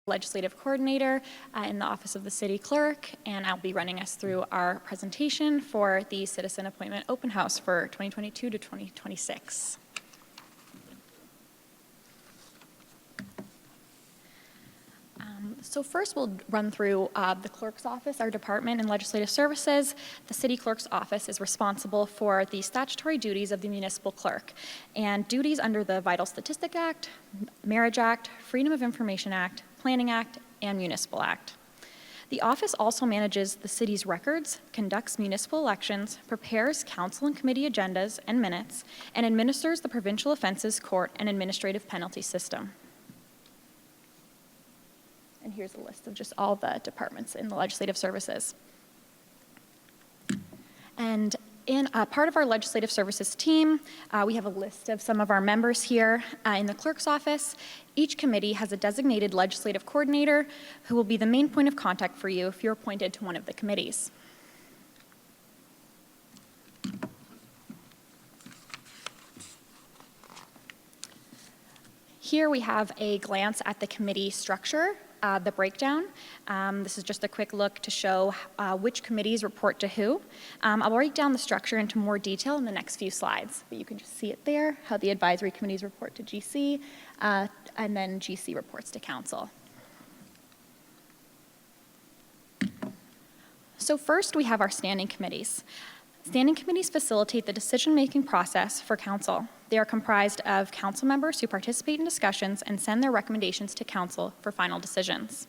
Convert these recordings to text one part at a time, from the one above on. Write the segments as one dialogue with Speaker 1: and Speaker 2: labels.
Speaker 1: Legislative Coordinator in the Office of the City Clerk, and I'll be running us through our presentation for the Citizen Appointment Open House for 2022 to 2026. So first we'll run through the Clerk's Office, our department in legislative services. The City Clerk's Office is responsible for the statutory duties of the municipal clerk and duties under the Vital Statistic Act, Marriage Act, Freedom of Information Act, Planning Act, and Municipal Act. The office also manages the city's records, conducts municipal elections, prepares council and committee agendas and minutes, and administers the provincial offenses court and administrative penalty system. And here's a list of just all the departments in the legislative services. And in part of our legislative services team, we have a list of some of our members here in the clerk's office. Each committee has a designated legislative coordinator who will be the main point of contact for you if you're appointed to one of the committees. Here we have a glance at the committee structure. The breakdown. This is just a quick look to show which committees report to who. I'll break down the structure into more detail in the next few slides, but you can just see it there, how the advisory committees report to GC, and then GC reports to council. So first we have our standing committees. Standing committees facilitate the decision-making process for council. They are comprised of council members who participate in discussions and send their recommendations to council for final decisions.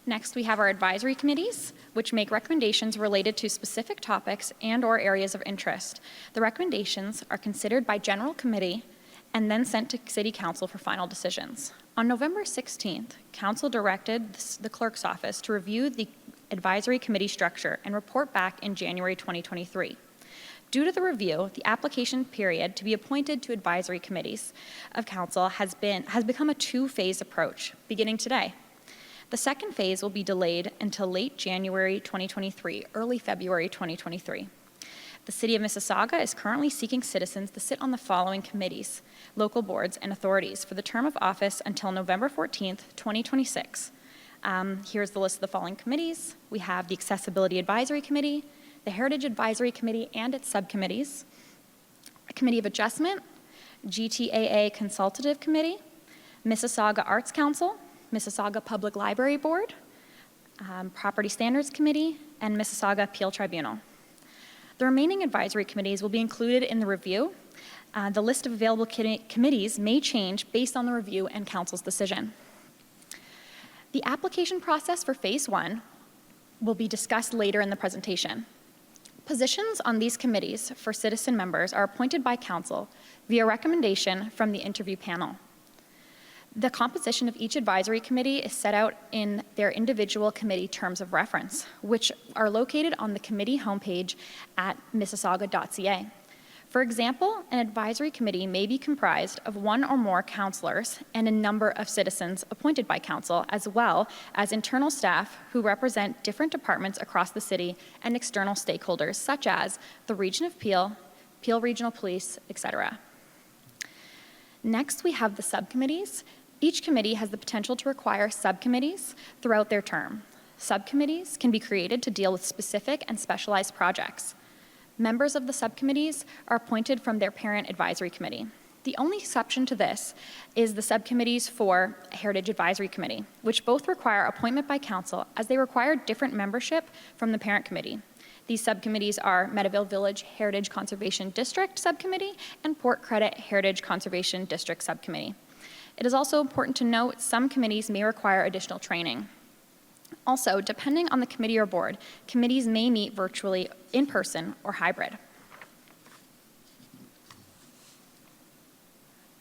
Speaker 1: Next, we have our advisory committees, which make recommendations related to specific topics and/or areas of interest. The recommendations are considered by general committee and then sent to City Council for final decisions. On November 16th, Council directed the Clerk's Office to review the advisory committee structure and report back in January 2023. Due to the review, the application period to be appointed to advisory committees of Council has become a two-phase approach, beginning today. The second phase will be delayed until late January 2023, early February 2023. The City of Mississauga is currently seeking citizens to sit on the following committees, local boards, and authorities for the term of office until November 14th, 2026. Here's the list of the following committees. We have the Accessibility Advisory Committee, the Heritage Advisory Committee and its subcommittees, a Committee of Adjustment, GTAA Consultative Committee, Mississauga Arts Council, Mississauga Public Library Board, Property Standards Committee, and Mississauga Appeal Tribunal. The remaining advisory committees will be included in the review. The list of available committees may change based on the review and council's decision. The application process for phase 1 will be discussed later in the presentation. Positions on these committees for citizen members are appointed by council via recommendation from the interview panel. The composition of each advisory committee is set out in their individual committee terms of reference, which are located on the committee homepage at mississauga.ca. For example, an advisory committee may be comprised of one or more councillors and a number of citizens appointed by council, as well as internal staff who represent different departments across the city and external stakeholders, such as the Region of Peel, Peel Regional Police, etc. Next, we have the subcommittees. Each committee has the potential to require subcommittees throughout their term. Subcommittees can be created to deal with specific and specialized projects. Members of the subcommittees are appointed from their parent advisory committee. The only exception to this is the subcommittees for Heritage Advisory Committee, which both require appointment by council as they require different membership from the parent committee. These subcommittees are Meadowvale Village Heritage Conservation District Subcommittee and Port Credit Heritage Conservation District Subcommittee. It is also important to note some committees may require additional training. Also, depending on the committee or board, committees may meet virtually, in person, or hybrid.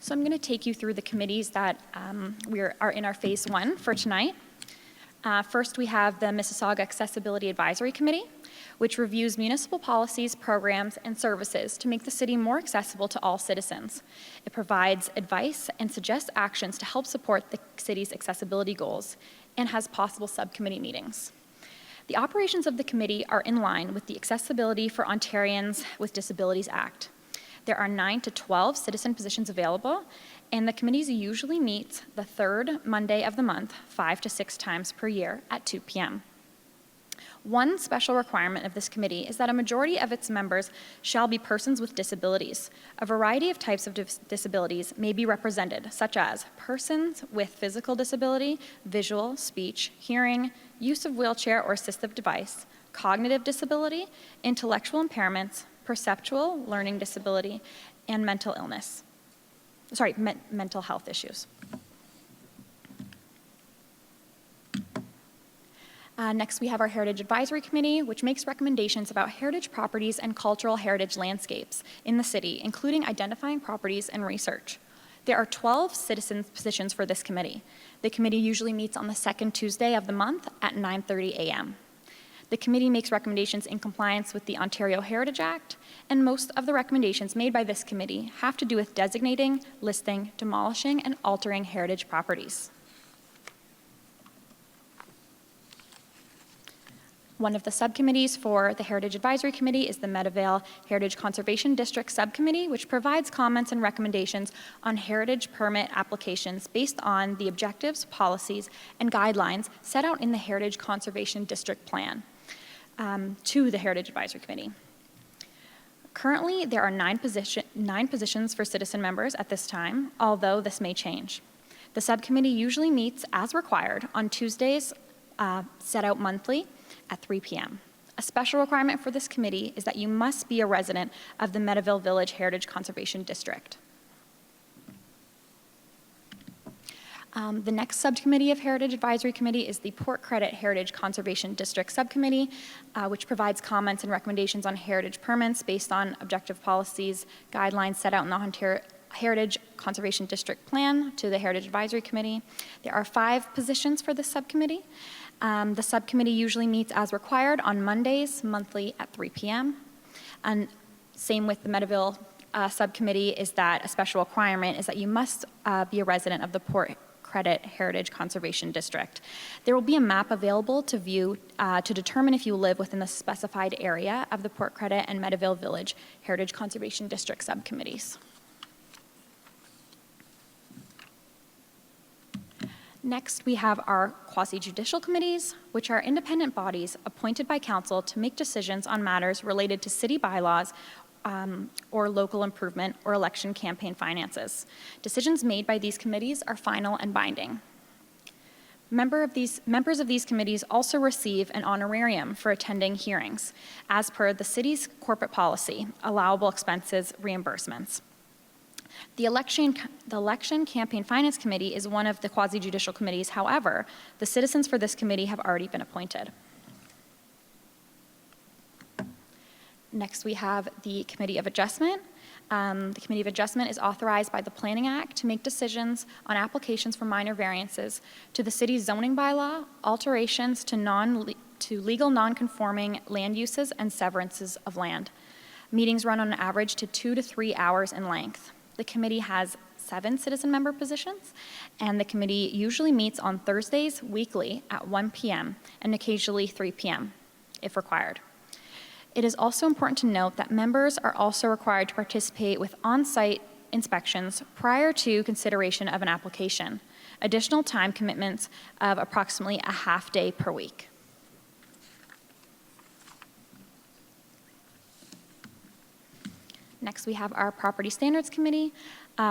Speaker 1: So I'm going to take you through the committees that are in our phase 1 for tonight. First, we have the Mississauga Accessibility Advisory Committee, which reviews municipal policies, programs, and services to make the city more accessible to all citizens. It provides advice and suggests actions to help support the city's accessibility goals and has possible subcommittee meetings. The operations of the committee are in line with the Accessibility for Ontarians with Disabilities Act. There are 9 to 12 citizen positions available, and the committees usually meet the third Monday of the month, 5 to 6 times per year at 2 p.m. One special requirement of this committee is that a majority of its members shall be persons with disabilities. A variety of types of disabilities may be represented, such as persons with physical disability, visual, speech, hearing, use of wheelchair or assistive device, cognitive disability, intellectual impairments, perceptual learning disability, and mental health issues. Next, we have our Heritage Advisory Committee, which makes recommendations about heritage properties and cultural heritage landscapes in the city, including identifying properties and research. There are 12 citizen positions for this committee. The committee usually meets on the second Tuesday of the month at 9:30 a.m. The committee makes recommendations in compliance with the Ontario Heritage Act, and most of the recommendations made by this committee have to do with designating, listing, demolishing, and altering heritage properties. One of the subcommittees for the Heritage Advisory Committee is the Meadowvale Heritage Conservation District Subcommittee, which provides comments and recommendations on heritage permit applications based on the objectives, policies, and guidelines set out in the Heritage Conservation District Plan to the Heritage Advisory Committee. Currently, there are 9 positions for citizen members at this time, although this may change. The subcommittee usually meets as required on Tuesdays set out monthly at 3 p.m. A special requirement for this committee is that you must be a resident of the Meadowvale Village Heritage Conservation District. The next subcommittee of Heritage Advisory Committee is the Port Credit Heritage Conservation District Subcommittee, which provides comments and recommendations on heritage permits based on objective policies, guidelines set out in the Ontario Heritage Conservation District Plan to the Heritage Advisory Committee. There are 5 positions for this subcommittee. The subcommittee usually meets as required on Mondays, monthly at 3 p.m. And same with the Meadowvale subcommittee is that a special requirement is that you must be a resident of the Port Credit Heritage Conservation District. There will be a map available to view to determine if you live within the specified area of the Port Credit and Meadowvale Village Heritage Conservation District subcommittees. Next, we have our quasi-judicial committees, which are independent bodies appointed by council to make decisions on matters related to city bylaws or local improvement or election campaign finances. Decisions made by these committees are final and binding. Members of these committees also receive an honorarium for attending hearings, as per the city's corporate policy, allowable expenses reimbursements. The Election Campaign Finance Committee is one of the quasi-judicial committees. However, the citizens for this committee have already been appointed. Next, we have the Committee of Adjustment. The Committee of Adjustment is authorized by the Planning Act to make decisions on applications for minor variances to the city's zoning bylaw, alterations to legal non-conforming land uses, and severances of land. Meetings run on average to 2 to 3 hours in length. The committee has 7 citizen member positions, and the committee usually meets on Thursdays weekly at 1 p.m. and occasionally 3 p.m. if required. It is also important to note that members are also required to participate with on-site inspections prior to consideration of an application, additional time commitments of approximately a half day per week. Next, we have our Property Standards Committee,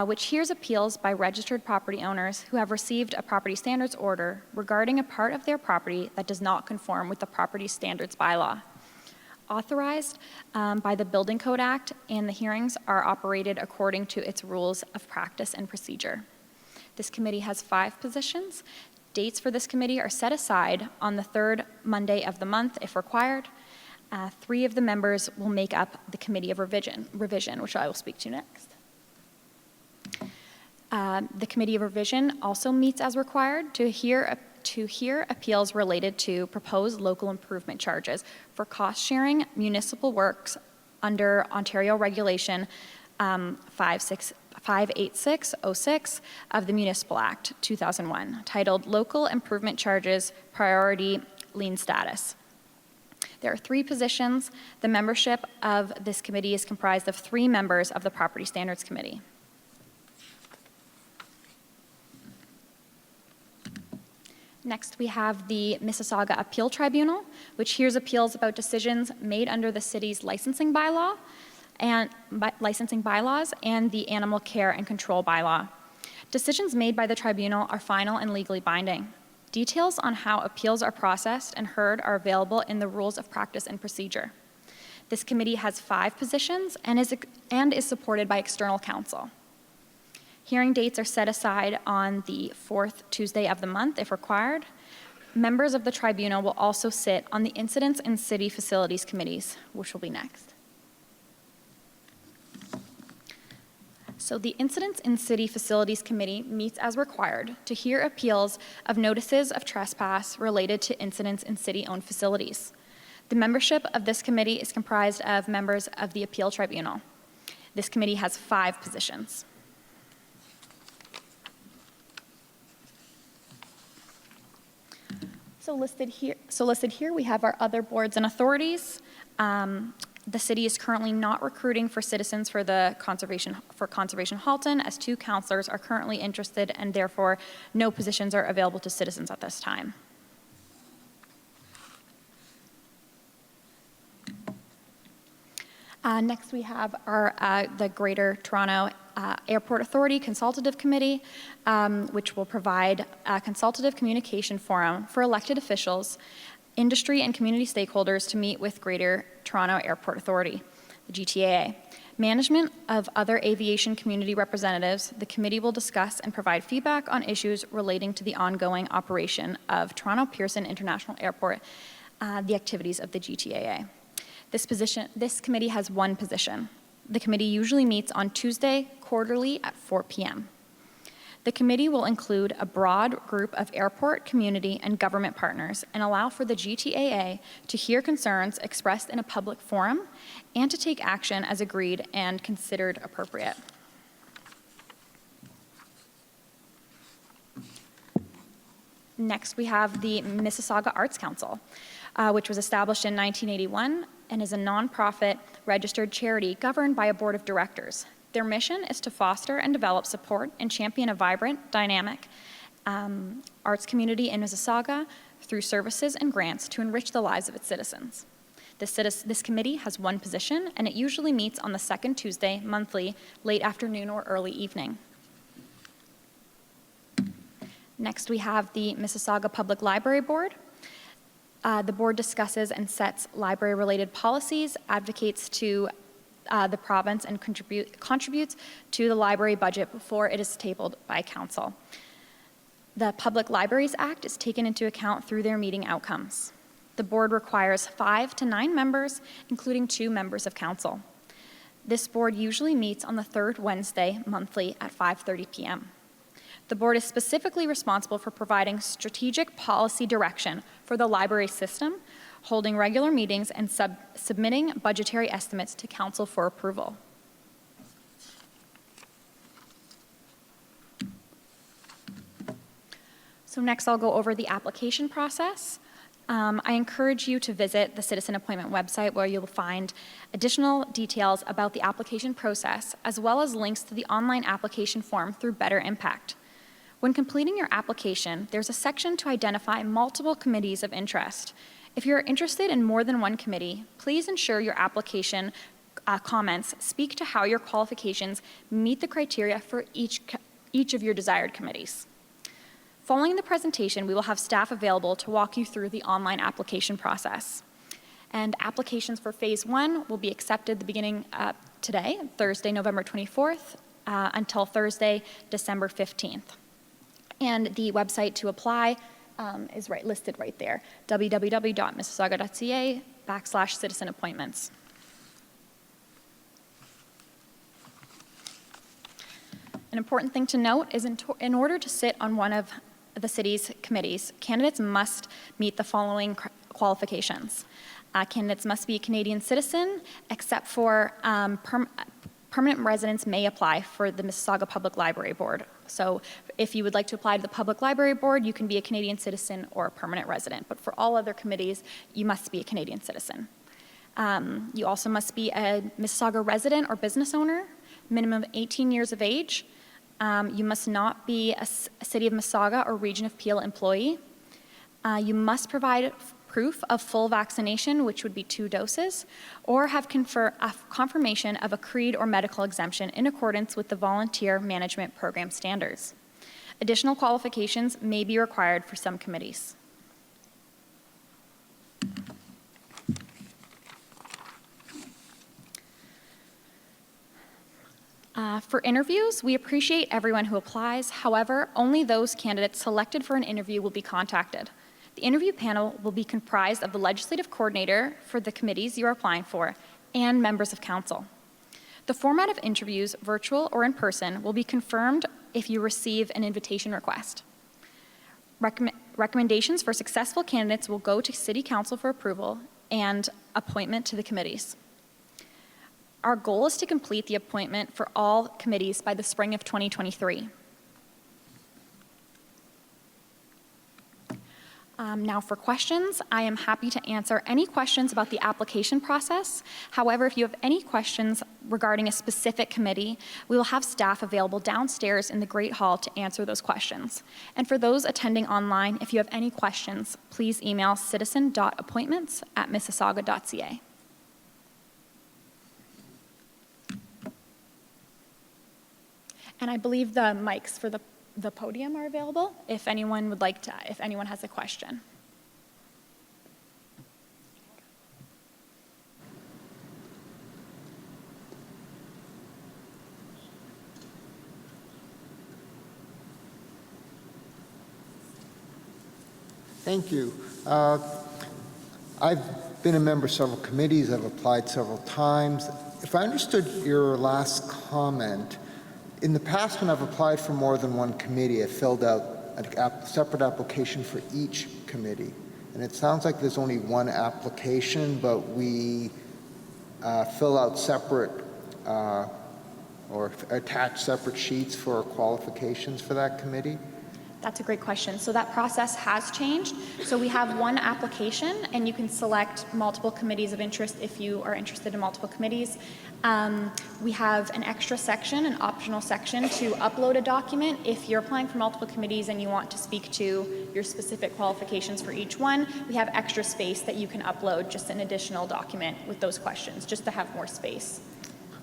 Speaker 1: which hears appeals by registered property owners who have received a property standards order regarding a part of their property that does not conform with the Property Standards Bylaw. Authorized by the Building Code Act, and the hearings are operated according to its rules of practice and procedure. This committee has 5 positions. Dates for this committee are set aside on the 3rd Monday of the month if required. 3 of the members will make up the Committee of Revision, which I will speak to next. The Committee of Revision also meets as required to hear appeals related to proposed local improvement charges for cost-sharing municipal works under Ontario Regulation 58606 of the Municipal Act 2001, titled Local Improvement Charges Priority Lien Status. There are 3 positions. The membership of this committee is comprised of 3 members of the Property Standards Committee. Next, we have the Mississauga Appeal Tribunal, which hears appeals about decisions made under the city's licensing bylaws and the Animal Care and Control Bylaw. Decisions made by the tribunal are final and legally binding. Details on how appeals are processed and heard are available in the Rules of Practice and Procedure. This committee has 5 positions and is supported by external counsel. Hearing dates are set aside on the 4th Tuesday of the month if required. Members of the tribunal will also sit on the Incidents in City Facilities Committees, which will be next. So the Incidents in City Facilities Committee meets as required to hear appeals of notices of trespass related to incidents in city-owned facilities. The membership of this committee is comprised of members of the Appeal Tribunal. This committee has 5 positions. So listed here, we have our other boards and authorities. The city is currently not recruiting for citizens for Conservation Halton, as 2 councillors are currently interested, and therefore no positions are available to citizens at this time. Next, we have the Greater Toronto Airport Authority Consultative Committee, which will provide a consultative communication forum for elected officials, industry, and community stakeholders to meet with Greater Toronto Airport Authority, the GTAA. Management of other aviation community representatives, the committee will discuss and provide feedback on issues relating to the ongoing operation of Toronto Pearson International Airport, the activities of the GTAA. This committee has 1 position. The committee usually meets on Tuesday quarterly at 4 p.m. The committee will include a broad group of airport, community, and government partners and allow for the GTAA to hear concerns expressed in a public forum and to take action as agreed and considered appropriate. Next, we have the Mississauga Arts Council, which was established in 1981 and is a nonprofit registered charity governed by a board of directors. Their mission is to foster and develop support and champion a vibrant, dynamic arts community in Mississauga through services and grants to enrich the lives of its citizens. This committee has 1 position, and it usually meets on the 2nd Tuesday monthly, late afternoon or early evening. Next, we have the Mississauga Public Library Board. The board discusses and sets library-related policies, advocates to the province, and contributes to the library budget before it is tabled by council. The Public Libraries Act is taken into account through their meeting outcomes. The board requires 5 to 9 members, including 2 members of council. This board usually meets on the 3rd Wednesday monthly at 5:30 p.m. The board is specifically responsible for providing strategic policy direction for the library system, holding regular meetings, and submitting budgetary estimates to council for approval. So next, I'll go over the application process. I encourage you to visit the Citizen Appointment website, where you'll find additional details about the application process, as well as links to the online application form through Better Impact. When completing your application, there's a section to identify multiple committees of interest. If you're interested in more than 1 committee, please ensure your application comments speak to how your qualifications meet the criteria for each of your desired committees. Following the presentation, we will have staff available to walk you through the online application process. And applications for Phase 1 will be accepted beginning today, Thursday, November 24th, until Thursday, December 15th. And the website to apply is listed right there, www.mississauga.ca/citizen appointments. An important thing to note is in order to sit on one of the city's committees, candidates must meet the following qualifications. Candidates must be a Canadian citizen, except for permanent residents may apply for the Mississauga Public Library Board. So if you would like to apply to the Public Library Board, you can be a Canadian citizen or a permanent resident. But for all other committees, you must be a Canadian citizen. You also must be a Mississauga resident or business owner, minimum of 18 years of age. You must not be a City of Mississauga or Region of Peel employee. You must provide proof of full vaccination, which would be 2 doses, or have a confirmation of a CREED or medical exemption in accordance with the Volunteer Management Program standards. Additional qualifications may be required for some committees. For interviews, we appreciate everyone who applies. However, only those candidates selected for an interview will be contacted. The interview panel will be comprised of the legislative coordinator for the committees you're applying for and members of council. The format of interviews, virtual or in person, will be confirmed if you receive an invitation request. Recommendations for successful candidates will go to City Council for approval and appointment to the committees. Our goal is to complete the appointment for all committees by the spring of 2023. Now for questions, I am happy to answer any questions about the application process. However, if you have any questions regarding a specific committee, we will have staff available downstairs in the Great Hall to answer those questions. And for those attending online, if you have any questions, please email citizen.appointments@mississauga.ca. And I believe the mics for the podium are available if anyone would like to, if anyone has a question.
Speaker 2: Thank you. I've been a member of several committees. I've applied several times. If I understood your last comment, in the past, when I've applied for more than one committee, I filled out a separate application for each committee. And it sounds like there's only one application, but we fill out separate or attach separate sheets for qualifications for that committee.
Speaker 1: That's a great question. So that process has changed. So we have one application, and you can select multiple committees of interest if you are interested in multiple committees. We have an extra section, an optional section to upload a document. If you're applying for multiple committees and you want to speak to your specific qualifications for each one, we have extra space that you can upload, just an additional document with those questions, just to have more space.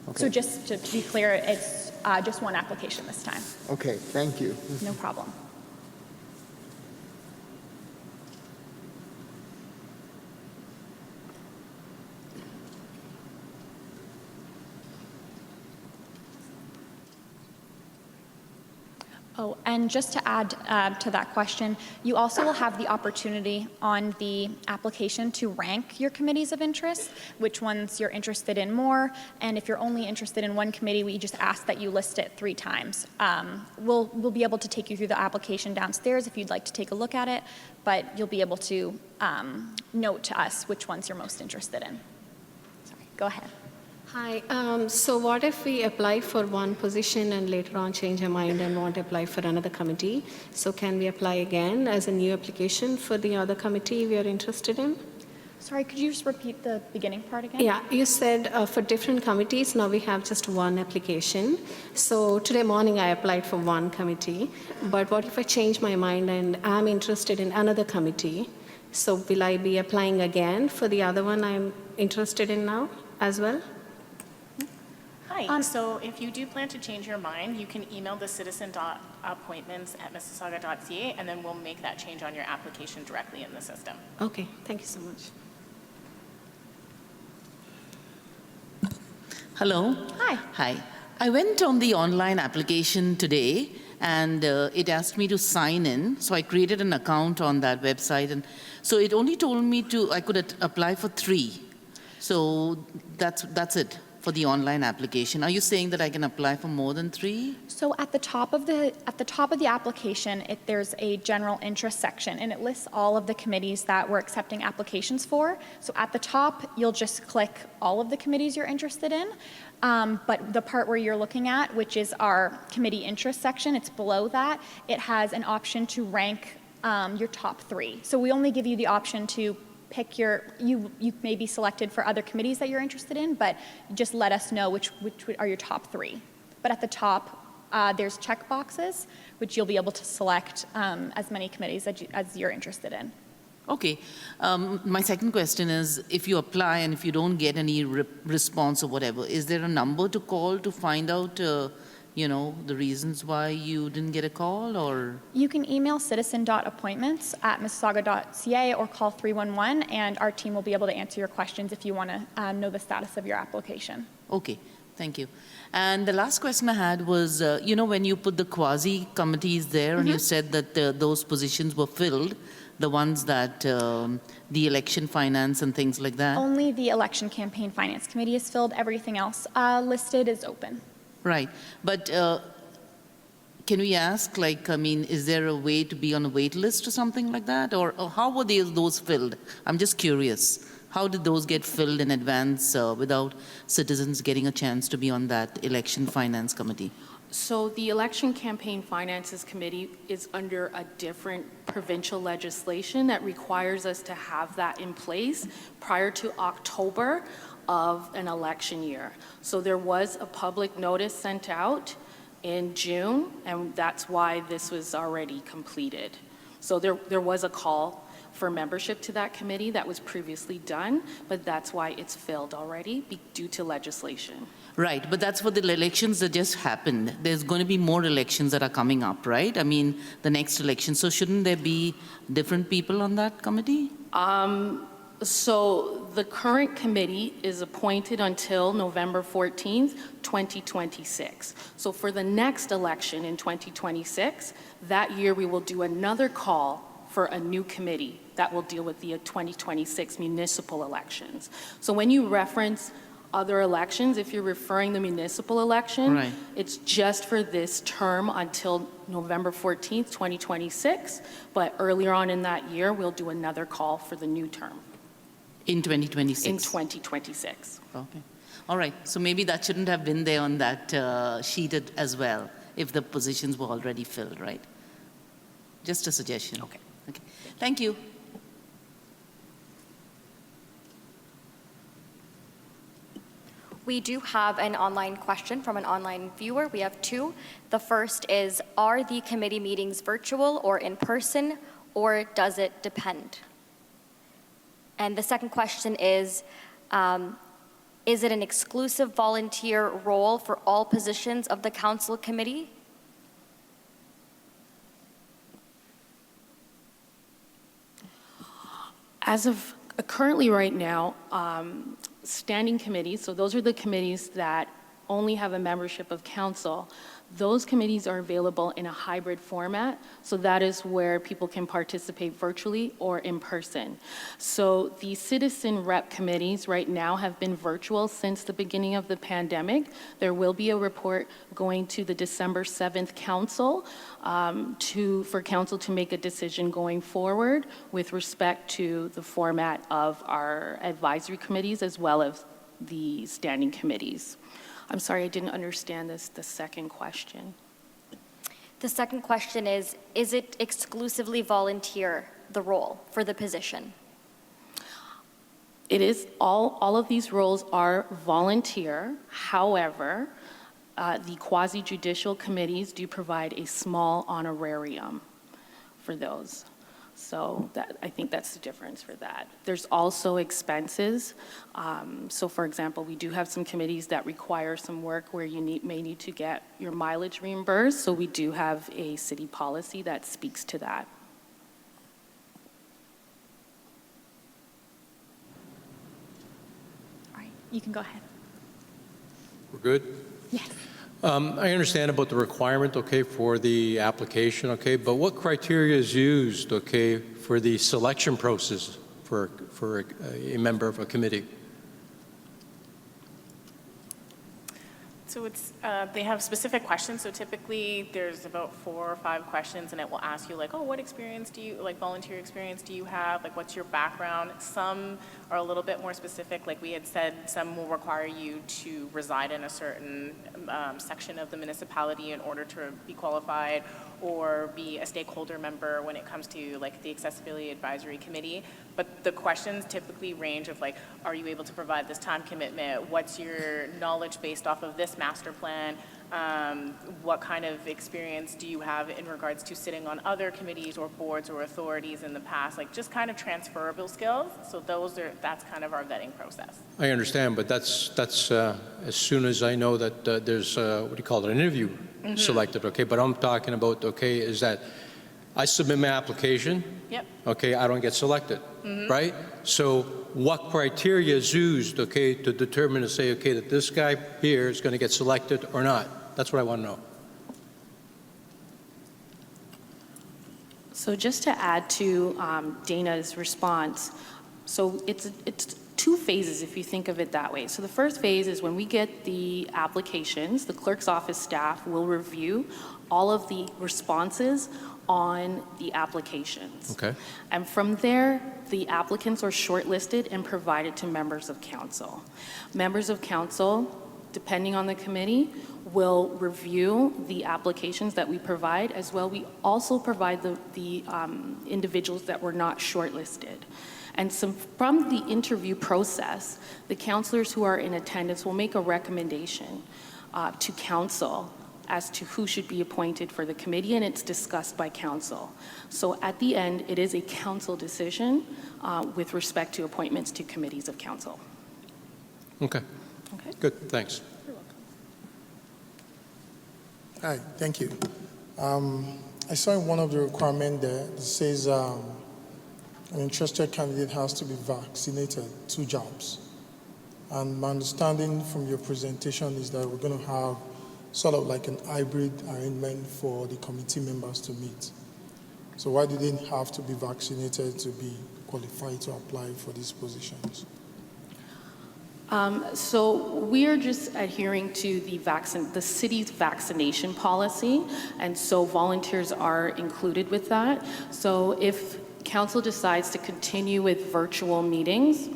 Speaker 1: Okay. So just to be clear, it's just one application this time.
Speaker 2: Okay, thank you.
Speaker 1: No problem. Oh, and just to add to that question, you also will have the opportunity on the application to rank your committees of interest, which ones you're interested in more, and if you're only interested in one committee, we just ask that you list it 3 times. We'll be able to take you through the application downstairs if you'd like to take a look at it, but you'll be able to note to us which ones you're most interested in. Sorry, go ahead.
Speaker 3: Hi, so what if we apply for one position and later on change our mind and want to apply for another committee? So can we apply again as a new application for the other committee we are interested in?
Speaker 1: Sorry, could you just repeat the beginning part again?
Speaker 3: Yeah, you said for different committees, now we have just one application. So today morning I applied for one committee, but what if I change my mind and I'm interested in another committee? So will I be applying again for the other one I'm interested in now as well?
Speaker 4: Hi, so if you do plan to change your mind, you can email the citizen.appointments@mississauga.ca, and then we'll make that change on your application directly in the system.
Speaker 3: Okay, thank you so much.
Speaker 5: Hello.
Speaker 1: Hi.
Speaker 5: Hi. I went on the online application today, and it asked me to sign in. So I created an account on that website, and so it only told me I could apply for 3. So that's it for the online application. Are you saying that I can apply for more than 3?
Speaker 1: So at the top of the application, there's a general interest section, and it lists all of the committees that we're accepting applications for. So at the top, you'll just click all of the committees you're interested in. But the part where you're looking at, which is our committee interest section, it's below that. It has an option to rank your top 3. So we only give you the option to pick you may be selected for other committees that you're interested in, but just let us know which are your top 3. But at the top, there's check boxes, which you'll be able to select as many committees as you're interested in.
Speaker 5: Okay. My second question is, if you apply and if you don't get any response or whatever, is there a number to call to find out, the reasons why you didn't get a call, or?
Speaker 1: You can email citizen.appointments@mississauga.ca or call 311, and our team will be able to answer your questions if you want to know the status of your application.
Speaker 5: Okay, thank you. And the last question I had was, when you put the quasi committees there and you said that those positions were filled, the ones that the election finance and things like that?
Speaker 1: Only the election campaign finance committee is filled. Everything else listed is open.
Speaker 5: Right, but can we ask, is there a way to be on a wait list or something like that? Or how were those filled? I'm just curious. How did those get filled in advance without citizens getting a chance to be on that election finance committee?
Speaker 4: So the Election Campaign Finances Committee is under a different provincial legislation that requires us to have that in place prior to October of an election year. So there was a public notice sent out in June, and that's why this was already completed. So there was a call for membership to that committee that was previously done, but that's why it's filled already due to legislation.
Speaker 5: Right, but that's for the elections that just happened. There's going to be more elections that are coming up, right? I mean, the next election. So shouldn't there be different people on that committee?
Speaker 4: So the current committee is appointed until November 14th, 2026. So for the next election in 2026, that year we will do another call for a new committee that will deal with the 2026 municipal elections. So when you reference other elections, if you're referring the municipal election,
Speaker 5: right,
Speaker 4: it's just for this term until November 14th, 2026. But earlier on in that year, we'll do another call for the new term.
Speaker 5: In 2026?
Speaker 4: In 2026.
Speaker 5: Okay. All right. So maybe that shouldn't have been there on that sheet as well, if the positions were already filled, right? Just a suggestion.
Speaker 4: Okay.
Speaker 5: Okay. Thank you.
Speaker 6: We do have an online question from an online viewer. We have 2. The first is, are the committee meetings virtual or in person, or does it depend? And the second question is it an exclusive volunteer role for all positions of the council committee?
Speaker 4: As of currently right now, standing committees, so those are the committees that only have a membership of council, those committees are available in a hybrid format, so that is where people can participate virtually or in person. So the citizen rep committees right now have been virtual since the beginning of the pandemic. There will be a report going to the December 7th council for council to make a decision going forward with respect to the format of our advisory committees as well as the standing committees. I'm sorry, I didn't understand the second question.
Speaker 6: The second question is it exclusively volunteer, the role for the position?
Speaker 4: It is, all of these roles are volunteer. However, the quasi-judicial committees do provide a small honorarium for those. So I think that's the difference for that. There's also expenses. So for example, we do have some committees that require some work where you may need to get your mileage reimbursed. So we do have a city policy that speaks to that.
Speaker 1: All right, you can go ahead.
Speaker 7: We're good?
Speaker 1: Yes.
Speaker 7: I understand about the requirement, okay, for the application, okay, but what criteria is used, okay, for the selection process for a member of a committee?
Speaker 8: So it's, they have specific questions, so typically there's about 4 or 5 questions, and it will ask you like, oh, what experience do you, like volunteer experience do you have, like what's your background? Some are a little bit more specific, like we had said, some will require you to reside in a certain section of the municipality in order to be qualified, or be a stakeholder member when it comes to like the Accessibility Advisory Committee. But the questions typically range of like, are you able to provide this time commitment? What's your knowledge based off of this master plan? What kind of experience do you have in regards to sitting on other committees or boards or authorities in the past? Like just kind of transferable skills. So that's kind of our vetting process.
Speaker 7: I understand, but that's as soon as I know that there's, what do you call it, an interview selected, okay? But I'm talking about, okay, is that I submit my application,
Speaker 8: Yep.
Speaker 7: okay, I don't get selected, right? So what criteria is used, okay, to determine to say, okay, that this guy here is going to get selected or not? That's what I want to know.
Speaker 4: So just to add to Dana's response, so it's 2 phases if you think of it that way. So the first phase is when we get the applications, the clerk's office staff will review all of the responses on the applications.
Speaker 7: Okay.
Speaker 4: And from there, the applicants are shortlisted and provided to members of council. Members of council, depending on the committee, will review the applications that we provide, as well we also provide the individuals that were not shortlisted. And so from the interview process, the counselors who are in attendance will make a recommendation to council as to who should be appointed for the committee, and it's discussed by council. So at the end, it is a council decision with respect to appointments to committees of council.
Speaker 7: Okay.
Speaker 4: Okay.
Speaker 7: Good, thanks.
Speaker 9: Hi, thank you. I saw in one of the requirements there, it says an interested candidate has to be vaccinated 2 jobs. And my understanding from your presentation is that we're going to have sort of like an hybrid arrangement for the committee members to meet. So why do they have to be vaccinated to be qualified to apply for these positions?
Speaker 4: So we are just adhering to the city's vaccination policy, and so volunteers are included with that. So if council decides to continue with virtual meetings,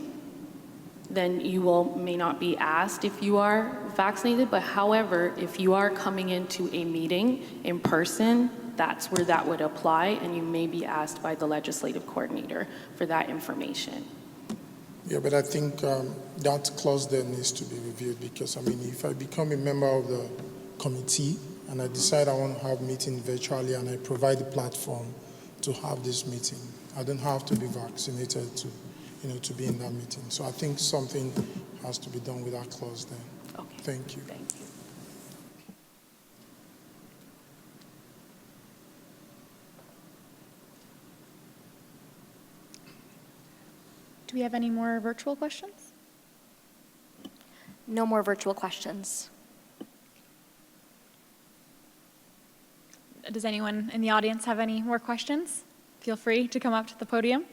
Speaker 4: then you may not be asked if you are vaccinated, but however, if you are coming into a meeting in person, that's where that would apply, and you may be asked by the legislative coordinator for that information.
Speaker 9: Yeah, but I think that clause there needs to be reviewed because, I mean, if I become a member of the committee and I decide I want to have meeting virtually and I provide the platform to have this meeting, I don't have to be vaccinated to be in that meeting. So I think something has to be done with that clause there.
Speaker 4: Okay.
Speaker 9: Thank you.
Speaker 4: Thank you.
Speaker 1: Do we have any more virtual questions?
Speaker 6: No more virtual questions.
Speaker 1: Does anyone in the audience have any more questions? Feel free to come up to the podium.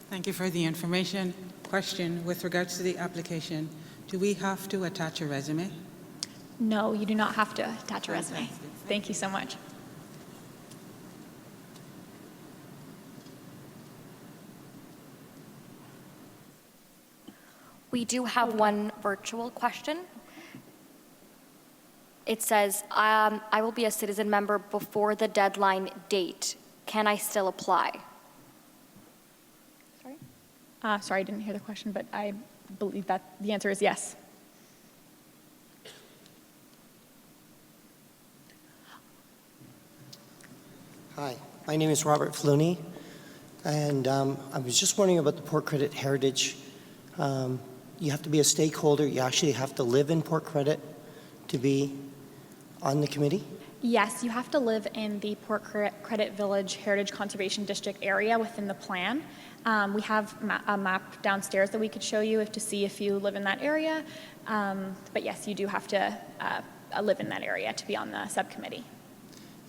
Speaker 10: Thank you for the information. Question, with regards to the application, do we have to attach a resume?
Speaker 1: No, you do not have to attach a resume.
Speaker 10: Fantastic.
Speaker 1: Thank you so much.
Speaker 6: We do have one virtual question. It says, I will be a citizen member before the deadline date. Can I still apply?
Speaker 1: Sorry, I didn't hear the question, but I believe that the answer is yes.
Speaker 11: Hi, my name is Robert Flooney, and I was just wondering about the Port Credit Heritage. You have to be a stakeholder. You actually have to live in Port Credit to be on the committee?
Speaker 1: Yes, you have to live in the Port Credit Village Heritage Conservation District area within the plan. We have a map downstairs that we could show you to see if you live in that area. But yes, you do have to live in that area to be on the subcommittee.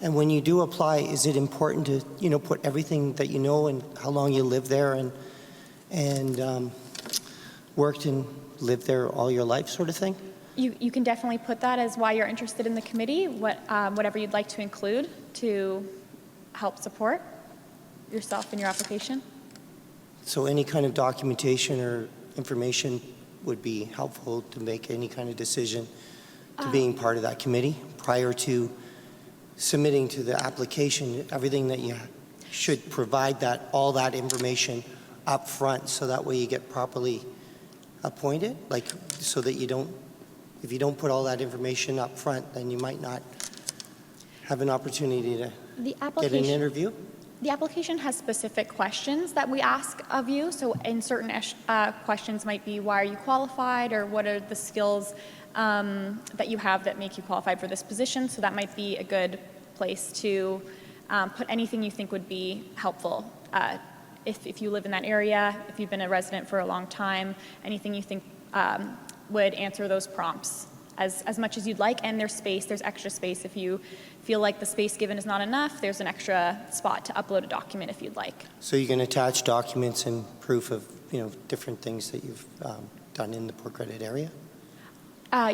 Speaker 11: And when you do apply, is it important to, put everything that you know and how long you lived there and worked and lived there all your life sort of thing?
Speaker 1: You can definitely put that as why you're interested in the committee, whatever you'd like to include to help support yourself in your application.
Speaker 11: So any kind of documentation or information would be helpful to make any kind of decision to being part of that committee prior to submitting to the application, everything that you should provide all that information up front so that way you get properly appointed, like so that if you don't put all that information up front, then you might not have an opportunity to get an interview?
Speaker 1: The application has specific questions that we ask of you. So in certain questions might be, why are you qualified, or what are the skills that you have that make you qualified for this position? So that might be a good place to put anything you think would be helpful. If you live in that area, if you've been a resident for a long time, anything you think would answer those prompts as much as you'd like. And there's extra space if you feel like the space given is not enough. There's an extra spot to upload a document if you'd like.
Speaker 11: So you can attach documents and proof of, different things that you've done in the Port Credit area?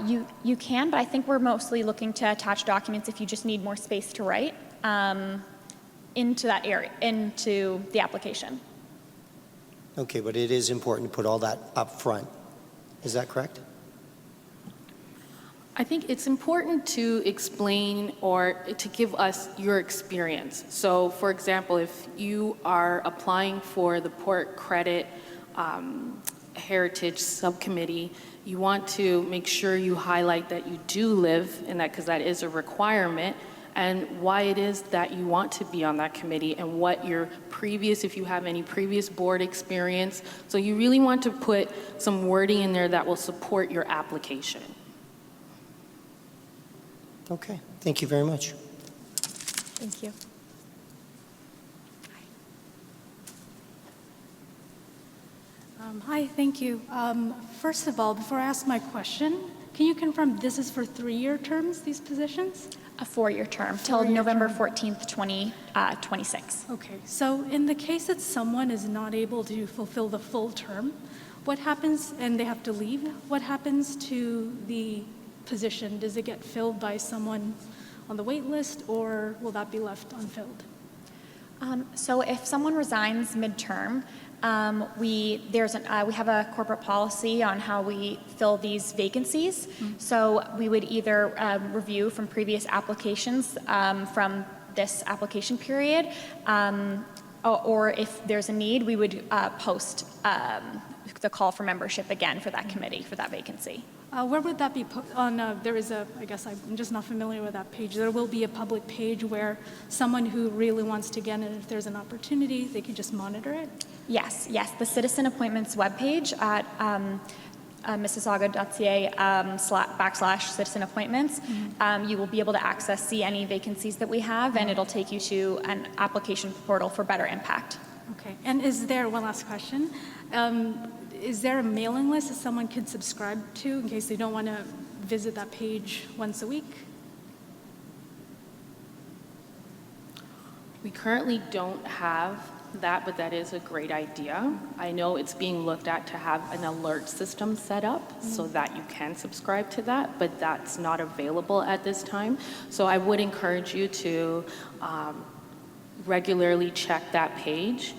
Speaker 1: You can, but I think we're mostly looking to attach documents if you just need more space to write into that area, into the application.
Speaker 11: Okay, but it is important to put all that up front. Is that correct?
Speaker 4: I think it's important to explain or to give us your experience. So, for example, if you are applying for the Port Credit Heritage Subcommittee, you want to make sure you highlight that you do live in that, because that is a requirement, and why it is that you want to be on that committee and what your if you have any previous board experience. So you really want to put some wording in there that will support your application.
Speaker 11: Okay, thank you very much.
Speaker 1: Thank you.
Speaker 12: Hi, thank you. First of all, before I ask my question, can you confirm this is for 3-year terms, these positions?
Speaker 1: A 4-year term till November 14th, 2026.
Speaker 12: Okay, so in the case that someone is not able to fulfill the full term, what happens, and they have to leave, what happens to the position? Does it get filled by someone on the wait list, or will that be left unfilled?
Speaker 1: So if someone resigns midterm, we have a corporate policy on how we fill these vacancies. So we would either review from previous applications from this application period, or if there's a need, we would post the call for membership again for that committee, for that vacancy.
Speaker 12: Where would that be on? There is I guess I'm just not familiar with that page. There will be a public page where someone who really wants to get in, if there's an opportunity, they can just monitor it?
Speaker 1: Yes. The Citizen Appointments webpage at mississauga.ca/citizen appointments. You will be able to see any vacancies that we have, and it'll take you to an application portal for Better Impact.
Speaker 12: Okay, and is there, one last question, is there a mailing list that someone could subscribe to in case they don't want to visit that page once a week?
Speaker 4: We currently don't have that, but that is a great idea. I know it's being looked at to have an alert system set up so that you can subscribe to that, but that's not available at this time. So I would encourage you to regularly check that page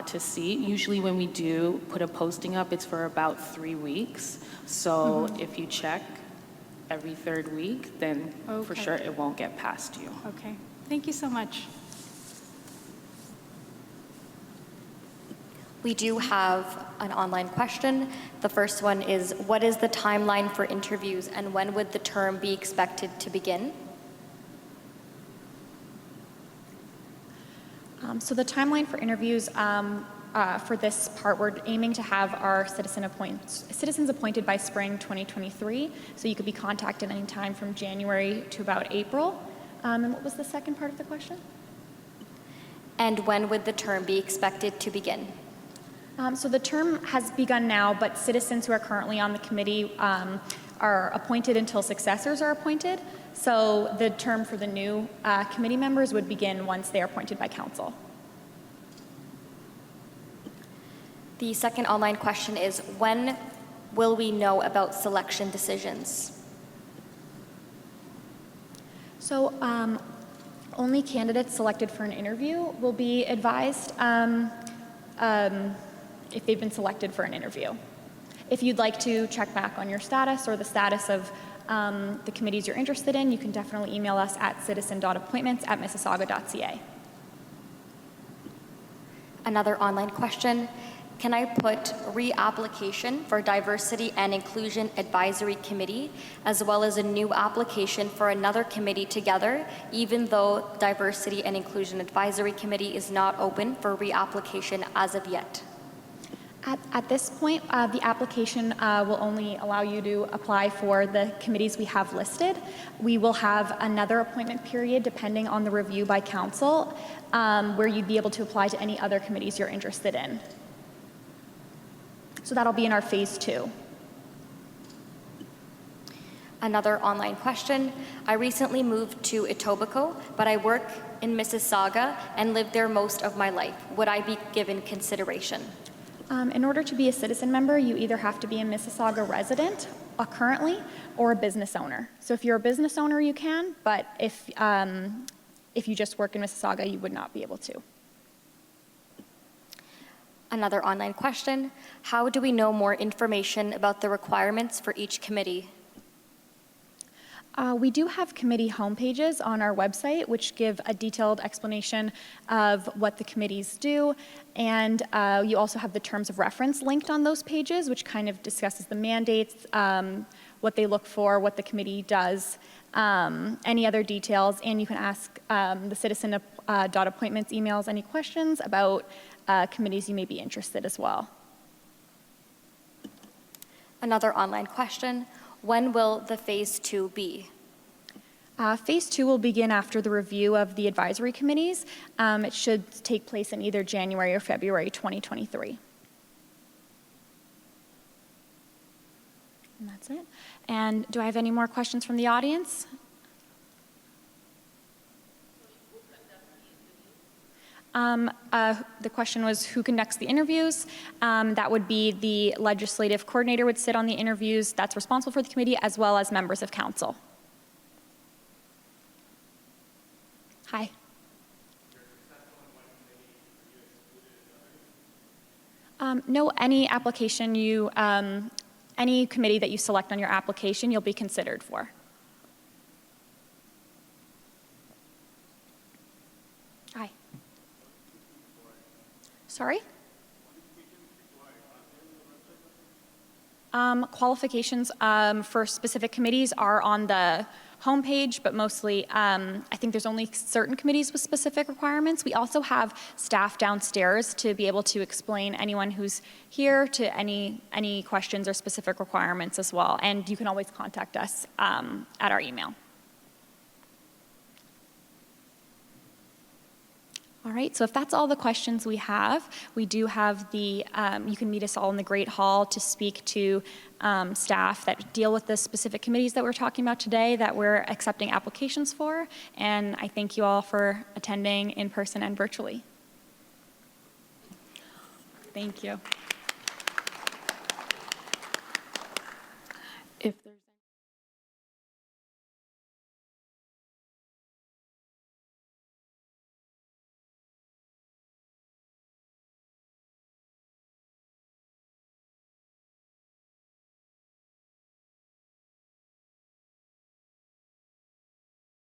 Speaker 4: to see. Usually when we do put a posting up, it's for about 3 weeks. So if you check every 3rd week, then for sure it won't get past you.
Speaker 12: Okay, thank you so much.
Speaker 6: We do have an online question. The first one is, what is the timeline for interviews, and when would the term be expected to begin?
Speaker 1: So the timeline for interviews for this part, we're aiming to have our citizens appointed by spring 2023. So you could be contacted anytime from January to about April. And what was the second part of the question?
Speaker 6: And when would the term be expected to begin?
Speaker 1: So the term has begun now, but citizens who are currently on the committee are appointed until successors are appointed. So the term for the new committee members would begin once they are appointed by council.
Speaker 6: The second online question is, when will we know about selection decisions?
Speaker 1: So only candidates selected for an interview will be advised if they've been selected for an interview. If you'd like to check back on your status or the status of the committees you're interested in, you can definitely email us at citizen.appointments@mississauga.ca.
Speaker 6: Another online question, can I put reapplication for Diversity and Inclusion Advisory Committee as well as a new application for another committee together, even though Diversity and Inclusion Advisory Committee is not open for reapplication as of yet?
Speaker 1: At this point, the application will only allow you to apply for the committees we have listed. We will have another appointment period depending on the review by council where you'd be able to apply to any other committees you're interested in. So that'll be in our phase 2.
Speaker 6: Another online question. I recently moved to Etobicoke, but I work in Mississauga and lived there most of my life. Would I be given consideration?
Speaker 1: In order to be a citizen member, you either have to be a Mississauga resident currently or a business owner. So if you're a business owner, you can, but if you just work in Mississauga, you would not be able to.
Speaker 6: Another online question. How do we know more information about the requirements for each committee?
Speaker 1: We do have committee homepages on our website, which give a detailed explanation of what the committees do, and you also have the terms of reference linked on those pages, which kind of discusses the mandates, what they look for, what the committee does, any other details, and you can ask the citizen.appointments emails any questions about committees you may be interested as well.
Speaker 6: Another online question. When will the phase 2 be?
Speaker 1: Phase 2 will begin after the review of the advisory committees. It should take place in either January or February 2023. And that's it. And do I have any more questions from the audience? The question was who conducts the interviews. That would be the legislative coordinator would sit on the interviews that's responsible for the committee, as well as members of council. Hi. No, any application you, any committee that you select on your application, you'll be considered for. Hi. Sorry? Qualifications for specific committees are on the homepage, but mostly I think there's only certain committees with specific requirements. We also have staff downstairs to be able to explain anyone who's here to any questions or specific requirements as well. And you can always contact us at our email. All right, so if that's all the questions we have, we do have the, you can meet us all in the Great Hall to speak to staff that deal with the specific committees that we're talking about today that we're accepting applications for. And I thank you all for attending in person and virtually. Thank you.